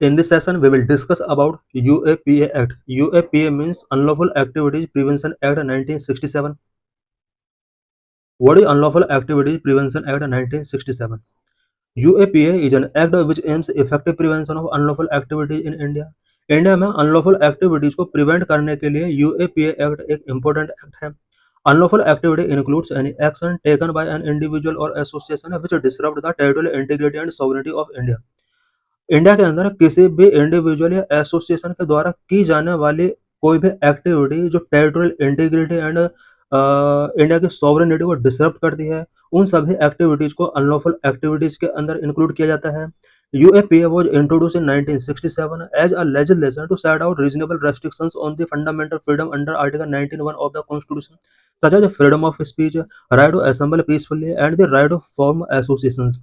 In this session, we will discuss about UAPA Act. UAPA means Unlawful Activities Prevention Act 1967. What is Unlawful Activities Prevention Act 1967? UAPA is an act which aims effective prevention of unlawful activities in India. India में unlawful activities को prevent करने के लिए UAPA act एक important act है. Unlawful activity includes any action taken by an individual और association which disrupt the territorial integrity and sovereignty of India. India के अंदर किसी भी इंडिविजुअल या एसोसिएशन के द्वारा की जाने वाली कोई भी एक्टिविटी जो टेरिटोरियल इंटीग्रिटी एंड इंडिया की सॉवरेनिटी को डिसरप्ट करती है, उन सभी एक्टिविटीज को अनलॉफुल एक्टिविटीज के अंदर इंक्लूड किया जाता है. UAPA was introduced in 1967 as a legislation to set out reasonable restrictions on the fundamental freedom under Article 19(1) of the Constitution, such as freedom of speech, right to assemble peacefully, and the right to form associations.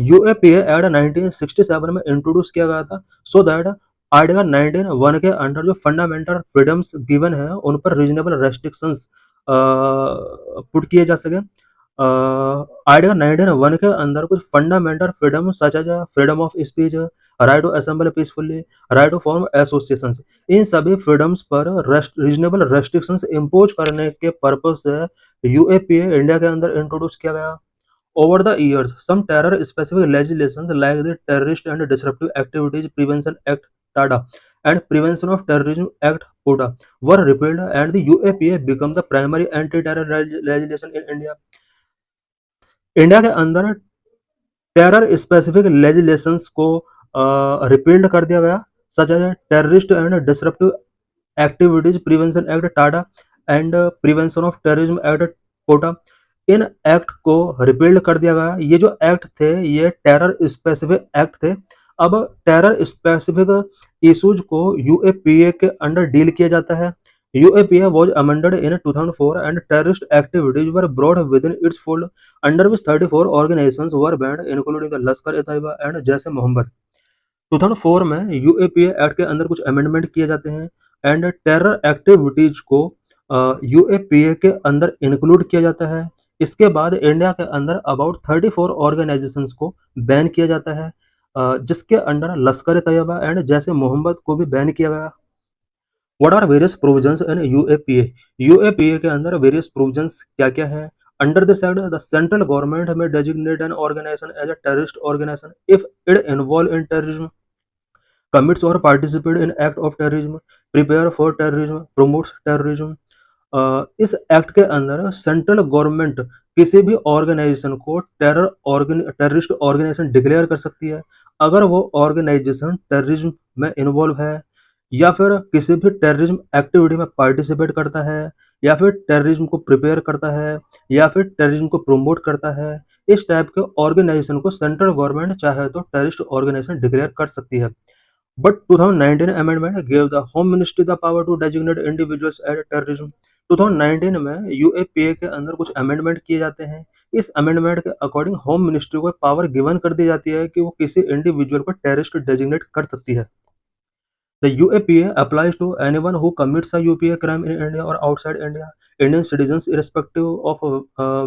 UAPA act 1967 में introduce किया गया था so that article 19(1) के under जो fundamental freedoms given है उन पर reasonable restrictions put किए जा सके. आर्टिकल 19(1) के अंदर कुछ fundamental freedom such as freedom of speech, right to assemble peacefully, right to form associations, इन सभी फ्रीडम्स पर रीजनेबल रेस्ट्रिक्शंस इम्पोज करने के पर्पज से यूएपीए इंडिया के अंदर इंट्रोड्यूस किया गया. Over the years, some terror-specific legislations like the Terrorist and Disruptive Activities Prevention Act (TADA) and Prevention of Terrorism Act (POTA) were repealed, and the UAPA became the primary anti-terror legislation in India. India के अंदर terror specific legislations को repealed कर दिया गया, such as terrorist and disruptive activities prevention act TADA and prevention of terrorism act POTA. इन act को repealed कर दिया गया. ये जो एक्ट थे ये टेरर स्पेसिफिक एक्ट थे. अब टेरर स्पेसिफिक इश्यूज को यूएपीए के अंडर डील किया जाता है. UAPA was amended in 2004 and terrorist activities were brought within its fold, under which 34 organizations were banned, including the Lashkar-e-Taiba and Jaish-e-Mohammed. 2004 में यूएपीए एक्ट के अंदर कुछ अमेंडमेंट किए जाते हैं एंड टेरर एक्टिविटीज को यूएपीए के अंदर इंक्लूड किया जाता है. इसके बाद इंडिया के अंदर अबाउट 34 ऑर्गेनाइजेशंस को बैन किया जाता है, जिसके अंडर लश्कर-ए-तैयबा एंड जैश-ए-मोहम्मद को भी बैन किया गया. What are various provisions in UAPA? UAPA के अंदर various provisions क्या क्या है? Under this act, the central government may designate an organization as a terrorist organization if it involved in terrorism, commits or participate in act of terrorism, prepare for terrorism, promotes terrorism. इस act के अंदर central government किसी भी organisation को terrorist organisation declare कर सकती है अगर वो ऑर्गेनाइजेशन टेररिज्म में इन्वॉल्व है, या फिर किसी भी टेररिज्म एक्टिविटी में पार्टिसिपेट करता है, या फिर टेररिज्म को प्रिपेयर करता है, या फिर टेररिज्म को प्रमोट करता है. इस टाइप के ऑर्गेनाइजेशन को सेंट्रल गवर्नमेंट चाहे तो टेररिस्ट ऑर्गेनाइजेशन डिक्लेयर कर सकती है. But 2019 amendment gave the home ministry the power to designate individuals as terrorism. 2019 में यूएपीए के अंदर कुछ अमेंडमेंट किए जाते हैं. इस अमेंडमेंट के अकॉर्डिंग होम मिनिस्ट्री को पावर गिवन कर दी जाती है कि वो किसी इंडिविजुअल को टेररिस्ट डेजिग्नेट कर सकती है. The UAPA applies to anyone who commits a UPA crime in India or outside India. Indian citizens, irrespective of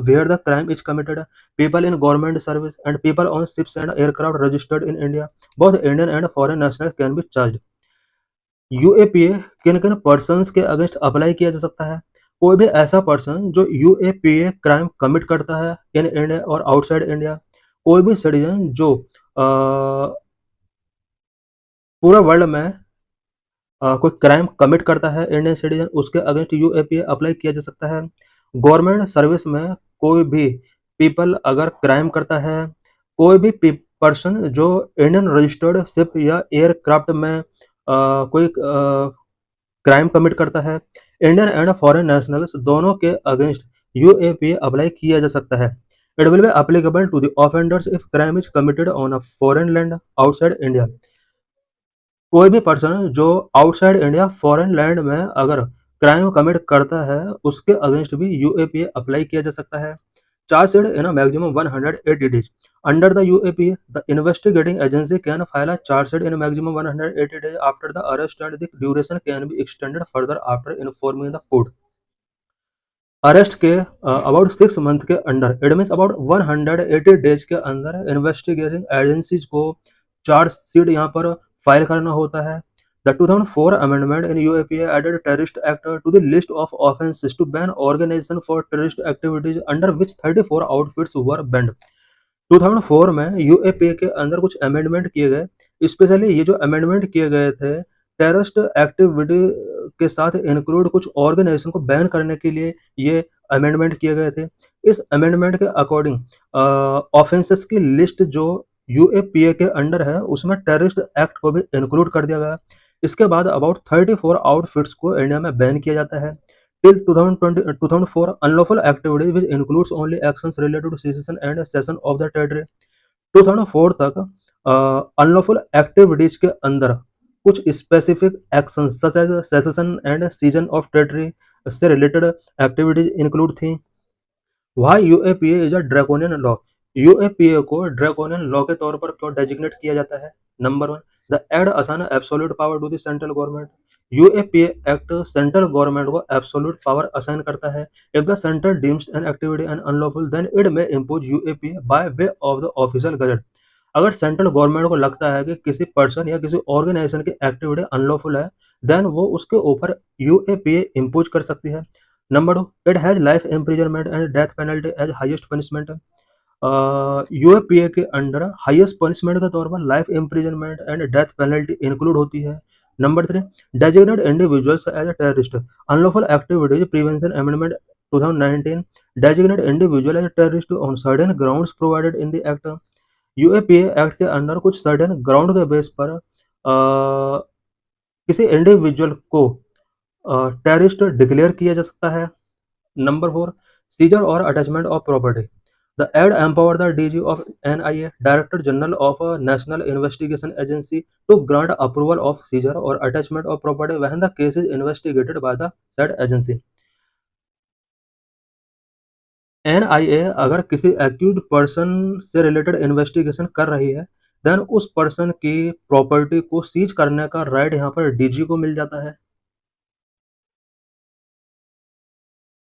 where the crime is committed, people in government service, and people on ships and aircraft registered in India, both Indian and foreign nationals can be charged. UAPA किन किन persons के against apply किया जा सकता है? कोई भी ऐसा पर्सन जो UAPA क्राइम कमिट करता है इन इंडिया और आउटसाइड इंडिया, कोई भी सिटीजन जो पूरा वर्ल्ड में कोई क्राइम कमिट करता है इंडियन सिटीजन, उसके अगेंस्ट यूएपीए अप्लाई किया जा सकता है. गवर्नमेंट सर्विस में कोई भी पीपल अगर क्राइम करता है, कोई भी पर्सन जो इंडियन रजिस्टर्ड शिप या एयरक्राफ्ट में कोई क्राइम कमिट करता है, इंडियन एंड फॉरेन नेशनल्स दोनों के अगेंस्ट यूएपीए अप्लाई किया जा सकता है. It will be applicable to the offenders if crime is committed on a foreign land outside India. कोई भी पर्सन जो आउटसाइड इंडिया फॉरेन लैंड में अगर क्राइम कमिट करता है उसके अगेंस्ट भी यूएपीए अप्लाई किया जा सकता है. Chargesheet in a maximum 180 days. Under the UAPA, the investigating agency can file a charge sheet in a maximum 180 days after the arrest, and the duration can be extended further after informing the court. Arrest के about 6 month के under, it means about 180 days के अंदर investigating agencies को chargesheet यहाँ पर file करना होता है। The 2004 amendment in UAPA added Terrorist Act to the list of offenses to ban organization for terrorist activities under which 34 outfits were banned। 2004 में UAPA के अंदर कुछ अमेंडमेंट किए गए, स्पेशली ये जो अमेंडमेंट किए गए थे टेररिस्ट एक्टिविटी के साथ इंक्लूड कुछ ऑर्गेनाइजेशन को बैन करने के लिए ये अमेंडमेंट किए गए थे। इस अमेंडमेंट के अकॉर्डिंग ऑफेंसेस की लिस्ट जो यूएपीए के अंडर है उसमें टेररिस्ट एक्ट को भी इंक्लूड कर दिया गया। इसके बाद अबाउट 34 आउटफिट्स को इंडिया में बैन किया जाता है। Till 2004, unlawful activities which includes only actions related to secession and cession of the territory। 2004 तक अनलॉफुल एक्टिविटीज के अंदर कुछ specific action such as secession and cession of territory से रिलेटेड एक्टिविटीज इंक्लूड थी। Why UAPA is a draconian law. UAPA को draconian law के तौर पर क्यों डेजिग्नेट किया जाता है? Number 1, the act assign absolute power to the central government. UAPA act central government को एब्सोल्यूट पावर असाइन करता है। If the center deems an activity an unlawful then it may impose UAPA by way of the official gazette. अगर central government को लगता है कि किसी person या किसी ऑर्गेनाइजेशन की एक्टिविटी अनलॉफुल है देन वो उसके ऊपर यूएपीए इम्पोज कर सकती है। Number 2, it has life imprisonment and death penalty as highest punishment. UAPA के अंडर हाईएस्ट पनिशमेंट के तौर पर life imprisonment and death penalty include होती है। Number 3, designate individuals as a terrorist. Unlawful activities prevention amendment 2019 designate individual as a terrorist on certain grounds provided in the act. UAPA act के अंदर कुछ certain ground के base पर किसी individual को terrorist declare किया जा सकता है। नंबर 4, सीजर और attachment of property. The Act empowered the DG of NIA, Director General of a National Investigation Agency, to grant approval of seizure or attachment of property when the case is investigated by the said agency। NIA अगर किसी accused person से related investigation कर रही है then उस person की property को seize करने का राइट यहाँ पर डीजी को मिल जाता है।